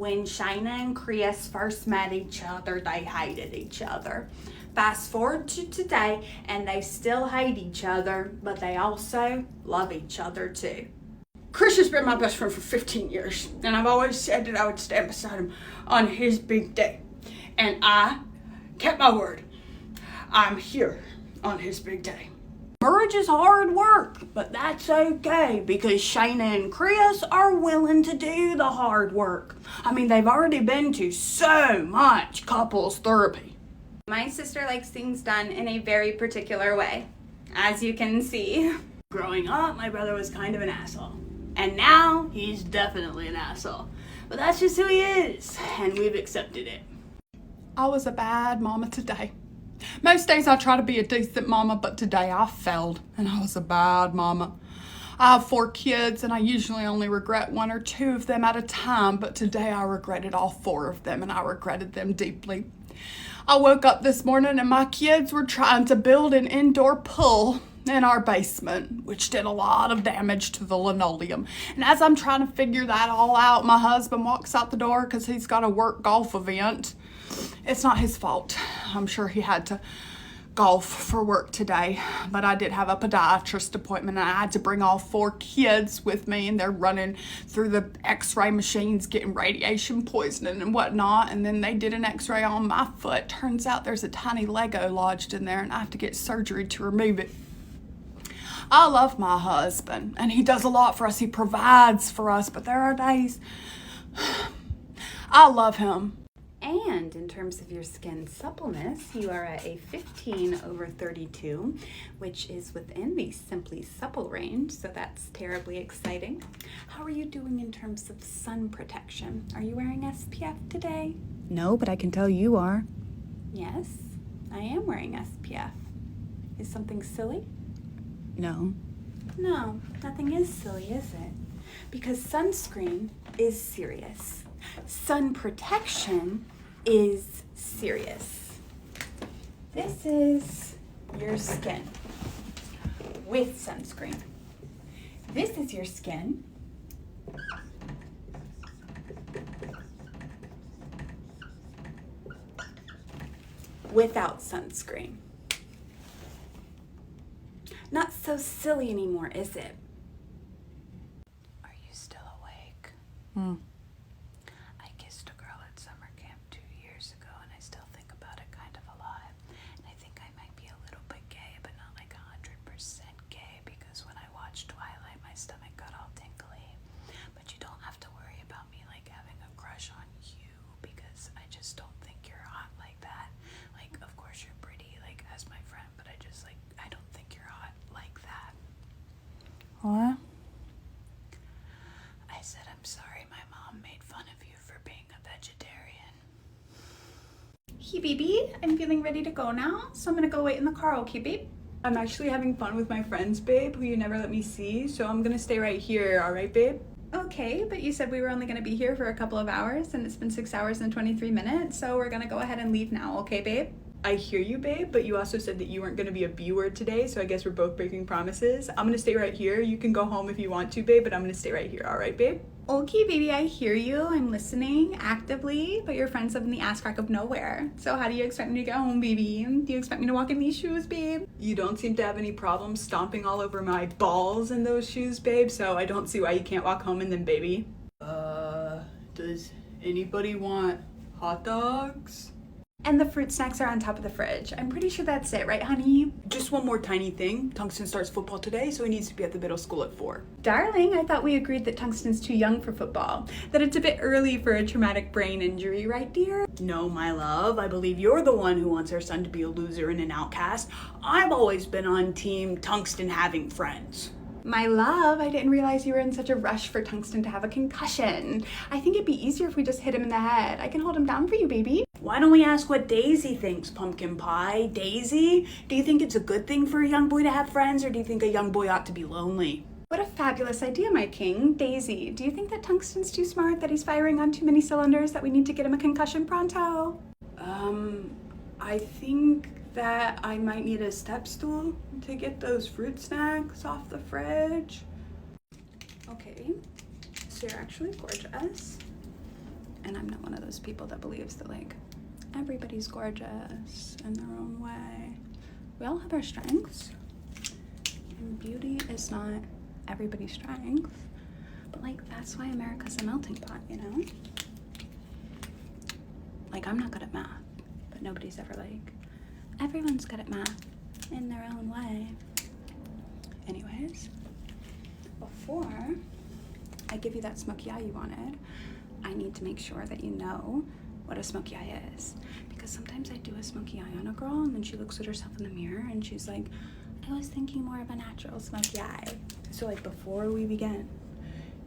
When Shayna and Chris first met each other, they hated each other. Fast forward to today, and they still hate each other, but they also love each other too. Chris has been my best friend for 15 years, and I've always said that I would stand beside him on his big day. And I kept my word. I'm here on his big day. Marriage is hard work, but that's okay because Shayna and Chris are willing to do the hard work. I mean, they've already been to so much couples therapy. My sister likes things done in a very particular way, as you can see. Growing up, my brother was kind of an asshole. And now, he's definitely an asshole. But that's just who he is, and we've accepted it. I was a bad mama today. Most days I try to be a decent mama, but today I failed, and I was a bad mama. I have 4 kids, and I usually only regret 1 or 2 of them at a time, but today I regretted all 4 of them, and I regretted them deeply. I woke up this morning, and my kids were trying to build an indoor pool in our basement, which did a lot of damage to the linoleum. And as I'm trying to figure that all out, my husband walks out the door because he's got a work golf event. It's not his fault. I'm sure he had to golf for work today, but I did have a podiatrist appointment and I had to bring all 4 kids with me, and they're running through the x-ray machines getting radiation poisoning and whatnot. And then they did an x-ray on my foot. Turns out there's a tiny Lego lodged in there and I have to get surgery to remove it. I love my husband and he does a lot for us. He provides for us, but there are days I love him. And in terms of your skin suppleness, you are at a 15/32, which is within the Simply Supple range, so that's terribly exciting. How are you doing in terms of sun protection? Are you wearing SPF today? No, but I can tell you are. Yes, I am wearing SPF. Is something silly? No. No, nothing is silly, is it? Because sunscreen is serious. Sun protection is serious. This is your skin with sunscreen. This is your skin without sunscreen. Not so silly anymore, is it? Are you still awake? I kissed a girl at summer camp 2 years ago, and I still think about it kind of a lot. And I think I might be a little bit gay, but not like 100% gay, because when I watched Twilight, my stomach got all tingly. But you don't have to worry about me like having a crush on you, because I just don't think you're hot like that. Like, of course you're pretty, like, as my friend, but I don't think you're hot like that. What? I said I'm sorry my mom made fun of you for being a vegetarian. Hey, baby, I'm feeling ready to go now, so I'm gonna go wait in the car, okay, babe? I'm actually having fun with my friends, babe, who you never let me see, so I'm gonna stay right here, alright, babe? Okay, but you said we were only gonna be here for a couple of hours, and it's been 6 hours and 23 minutes, so we're gonna go ahead and leave now, okay, babe? I hear you, babe, but you also said that you weren't going to be a B-word today, so I guess we're both breaking promises. I'm going to stay right here. You can go home if you want to, babe, but I'm going to stay right here, alright, babe? Okay, baby, I hear you. I'm listening actively, but your friends live in the ass crack of nowhere. So how do you expect me to get home, baby? Do you expect me to walk in these shoes, babe? You don't seem to have any problems stomping all over my balls in those shoes, babe, so I don't see why you can't walk home in them, baby. Does anybody want hot dogs? And the fruit snacks are on top of the fridge. I'm pretty sure that's it, right, honey? Just one more tiny thing. Tungsten starts football today, so he needs to be at the middle school at 4. Darling, I thought we agreed that Tungsten's too young for football. That it's a bit early for a traumatic brain injury, right, dear? No, my love, I believe you're the one who wants our son to be a loser and an outcast. I've always been on team Tungsten having friends. My love, I didn't realize you were in such a rush for Tungsten to have a concussion. I think it'd be easier if we just hit him in the head. I can hold him down for you, baby. Why don't we ask what Daisy thinks, Pumpkin Pie? Daisy, do you think it's a good thing for a young boy to have friends, or do you think a young boy ought to be lonely? What a fabulous idea, my king. Daisy, do you think that Tungsten's too smart, that he's firing on too many cylinders, that we need to get him a concussion pronto? I think that I might need a step stool to get those fruit snacks off the fridge. Okay, so you're actually gorgeous. And I'm not one of those people that believes that, like, everybody's gorgeous in their own way. We all have our strengths. And beauty is not everybody's strength. But, like, that's why America's a melting pot, you know? Like, I'm not good at math, but nobody's ever like, everyone's good at math in their own way. Anyways, before I give you that smoky eye you wanted, I need to make sure that you know what a smoky eye is. Because sometimes I do a smoky eye on a girl and then she looks at herself in the mirror and she's like, I was thinking more of a natural smoky eye. So, like, before we begin,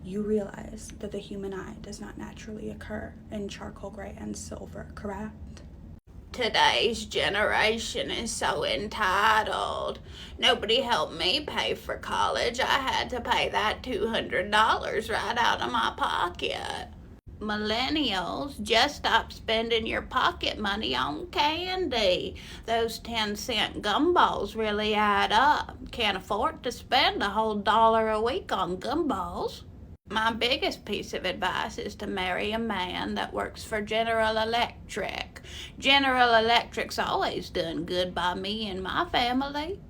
you realize that the human eye does not naturally occur in charcoal gray and silver, correct? Today's generation is so entitled. Nobody helped me pay for college. I had to pay that $200 right out of my pocket. Millennials, just stop spending your pocket money on candy. Those 10-cent gumballs really add up. Can't afford to spend a whole $1 a week on gumballs. My biggest piece of advice is to marry a man that works for General Electric. General Electric's always done good by me and my family.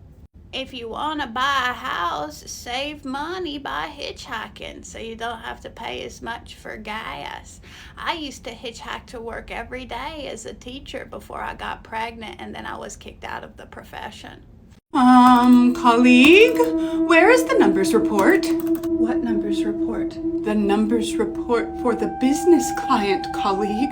If you want to buy a house, save money by hitchhiking so you don't have to pay as much for gas. I used to hitchhike to work every day as a teacher before I got pregnant, and then I was kicked out of the profession. Colleague, where is the numbers report? What numbers report? The numbers report for the business client, colleague.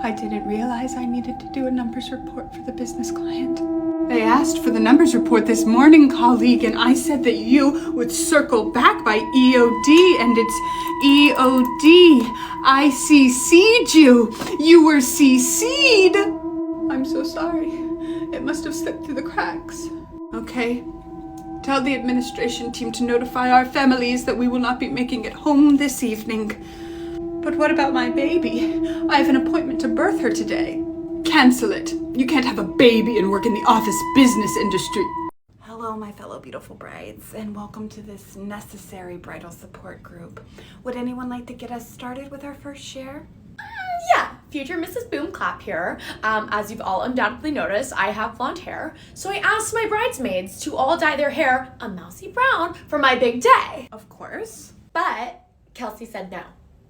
I didn't realize I needed to do a numbers report for the business client. They asked for the numbers report this morning, colleague, and I said that you would circle back by EOD, and it's EOD. I CC'd you. You were CC'd. I'm so sorry. It must have slipped through the cracks. Okay. Tell the administration team to notify our families that we will not be making it home this evening. But what about my baby? I have an appointment to birth her today. Cancel it. You can't have a baby and work in the office business industry. Hello, my fellow beautiful brides, and welcome to this necessary bridal support group. Would anyone like to get us started with our first share? Yeah, future Mrs. Boom Clap here. As you've all undoubtedly noticed, I have blonde hair, so I asked my bridesmaids to all dye their hair a mousy brown for my big day. Of course. But Kelsey said no.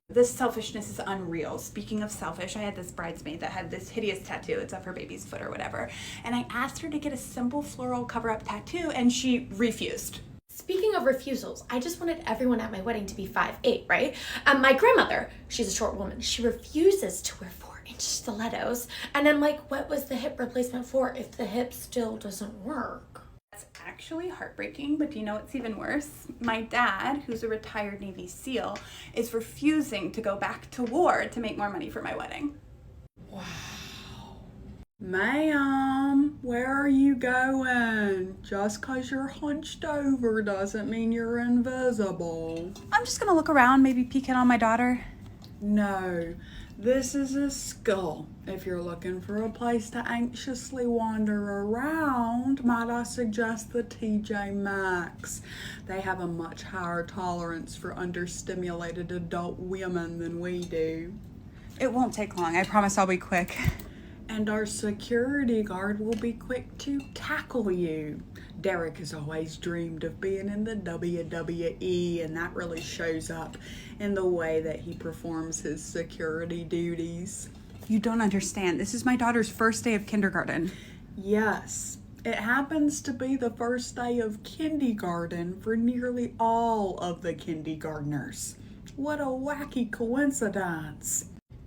This selfishness is unreal. Speaking of selfish, I had this bridesmaid that had this hideous tattoo. It's of her baby's foot or whatever. And I asked her to get a simple floral cover-up tattoo, and she refused. Speaking of refusals, I just wanted everyone at my wedding to be 5'8", right? My grandmother, she's a short woman, she refuses to wear 4-inch stilettos. And I'm like, what was the hip replacement for if the hip still doesn't work? That's actually heartbreaking, but do you know what's even worse? My dad, who's a retired Navy SEAL, is refusing to go back to war to make more money for my wedding. Wow. Ma'am, where are you going? Just 'cause you're hunched over doesn't mean you're invisible. I'm just gonna look around, maybe peek in on my daughter. No, this is a school. If you're looking for a place to anxiously wander around, might I suggest the TJ Maxx. They have a much higher tolerance for understimulated adult women than we do. It won't take long, I promise I'll be quick. And our security guard will be quick to tackle you. Derek has always dreamed of being in the WWE, and that really shows up in the way that he performs his security duties. You don't understand. This is my daughter's first day of kindergarten. Yes, it happens to be the first day of kindergarten for nearly all of the kindergartners. What a wacky coincidence.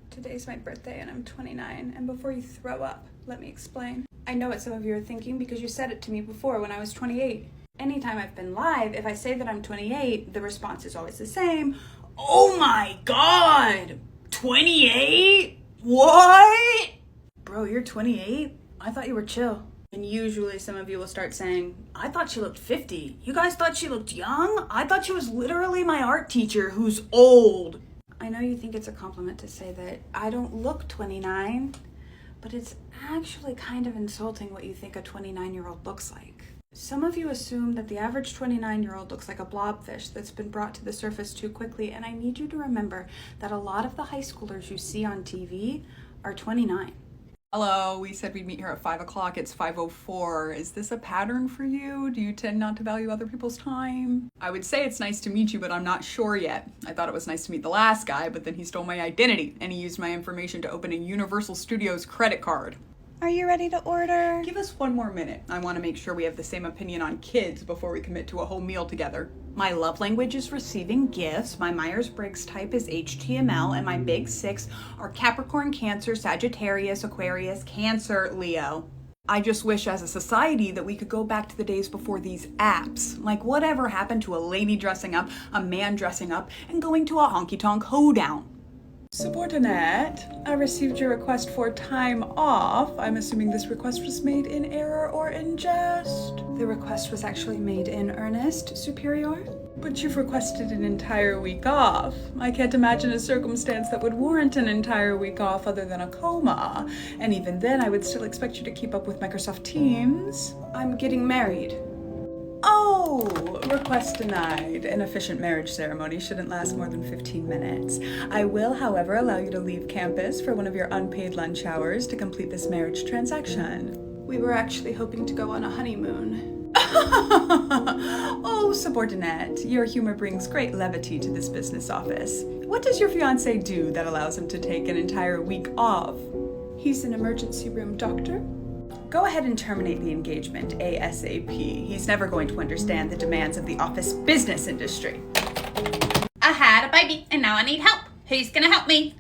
Today's my birthday and I'm 29, and before you throw up, let me explain. I know what some of you are thinking because you said it to me before when I was 28. Anytime I've been live, if I say that I'm 28, the response is always the same. Oh my god! 28? What? Bro, you're 28? I thought you were chill. And usually some of you will start saying, I thought she looked 50. You guys thought she looked young? I thought she was literally my art teacher who's old. I know you think it's a compliment to say that I don't look 29, but it's actually kind of insulting what you think a 29-year-old looks like. Some of you assume that the average 29-year-old looks like a blobfish that's been brought to the surface too quickly, and I need you to remember that a lot of the high schoolers you see on TV are 29. Hello, we said we'd meet here at 5 o'clock. It's 5:04. Is this a pattern for you? Do you tend not to value other people's time? I would say it's nice to meet you, but I'm not sure yet. I thought it was nice to meet the last guy, but then he stole my identity and he used my information to open a Universal Studios credit card. Are you ready to order? Give us 1 more minute. I want to make sure we have the same opinion on kids before we commit to a whole meal together. My love language is receiving gifts, my Myers-Briggs type is HTML, and my big 6 are Capricorn, Cancer, Sagittarius, Aquarius, Cancer, Leo. I just wish as a society that we could go back to the days before these apps. Like, whatever happened to a lady dressing up, a man dressing up, and going to a honky-tonk hoedown? Subordinate, I received your request for time off. I'm assuming this request was made in error or in jest. The request was actually made in earnest, Superior. But you've requested an entire week off. I can't imagine a circumstance that would warrant an entire week off other than a coma. And even then, I would still expect you to keep up with Microsoft Teams. I'm getting married. Oh, request denied. An efficient marriage ceremony shouldn't last more than 15 minutes. I will, however, allow you to leave campus for one of your unpaid lunch hours to complete this marriage transaction. We were actually hoping to go on a honeymoon. Oh, subordinate, your humor brings great levity to this business office. What does your fiancé do that allows him to take an entire week off? He's an emergency room doctor. Go ahead and terminate the engagement ASAP. He's never going to understand the demands of the office business industry. I had a baby and now I need help. Who's gonna help me?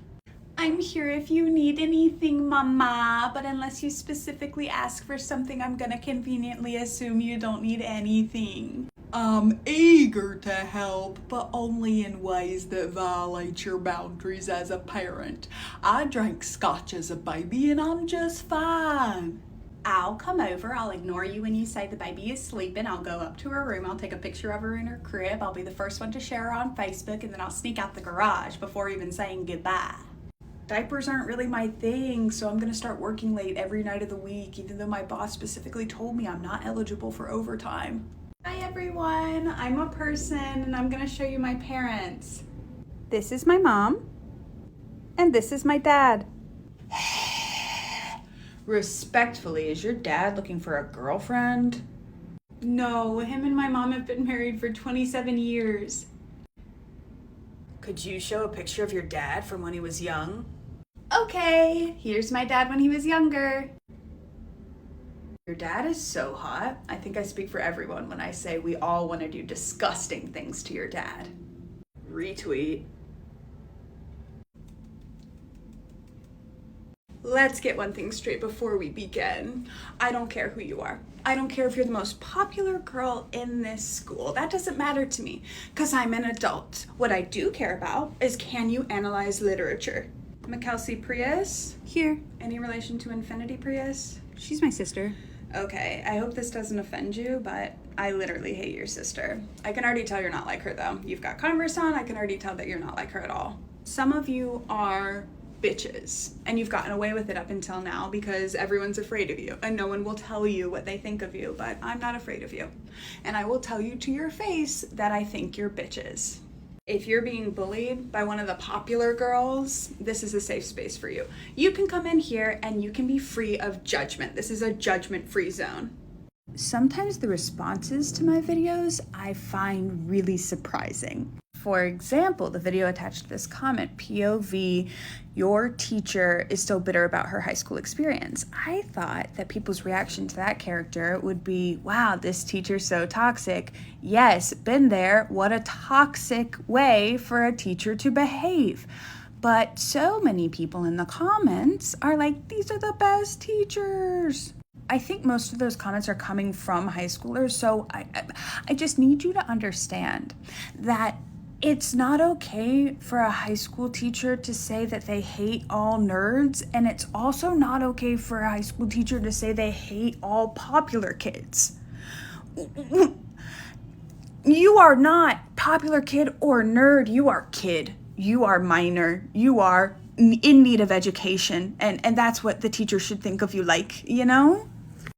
I'm here if you need anything, Mama, but unless you specifically ask for something, I'm gonna conveniently assume you don't need anything. I'm eager to help, but only in ways that violate your boundaries as a parent. I drank scotch as a baby and I'm just fine. I'll come over, I'll ignore you when you say the baby is sleeping, I'll go up to her room, I'll take a picture of her in her crib, I'll be the first one to share her on Facebook, and then I'll sneak out the garage before even saying goodbye. Diapers aren't really my thing, so I'm gonna start working late every night of the week, even though my boss specifically told me I'm not eligible for overtime. Hi everyone, I'm a person and I'm gonna show you my parents. This is my mom. And this is my dad. Respectfully, is your dad looking for a girlfriend? No, him and my mom have been married for 27 years. Could you show a picture of your dad from when he was young? Okay, here's my dad when he was younger. Your dad is so hot. I think I speak for everyone when I say we all want to do disgusting things to your dad. Retweet. Let's get one thing straight before we begin. I don't care who you are. I don't care if you're the most popular girl in this school. That doesn't matter to me, because I'm an adult. What I do care about is, can you analyze literature? Mackenzie Prius? Here. Any relation to Infinity Prius? She's my sister. Okay, I hope this doesn't offend you, but I literally hate your sister. I can already tell you're not like her though. You've got Converse on, I can already tell that you're not like her at all. Some of you are bitches, and you've gotten away with it up until now because everyone's afraid of you and no one will tell you what they think of you, but I'm not afraid of you. And I will tell you to your face that I think you're bitches. If you're being bullied by one of the popular girls, this is a safe space for you. You can come in here and you can be free of judgment. This is a judgment-free zone. Sometimes the responses to my videos I find really surprising. For example, the video attached to this comment, POV, your teacher is still bitter about her high school experience. I thought that people's reaction to that character would be, wow, this teacher's so toxic. Yes, been there. What a toxic way for a teacher to behave. But so many people in the comments are like, these are the best teachers. I think most of those comments are coming from high schoolers, so I just need you to understand that it's not okay for a high school teacher to say that they hate all nerds, and it's also not okay for a high school teacher to say they hate all popular kids. You are not popular kid or nerd, you are kid. You are minor. You are in need of education, and that's what the teacher should think of you like, you know?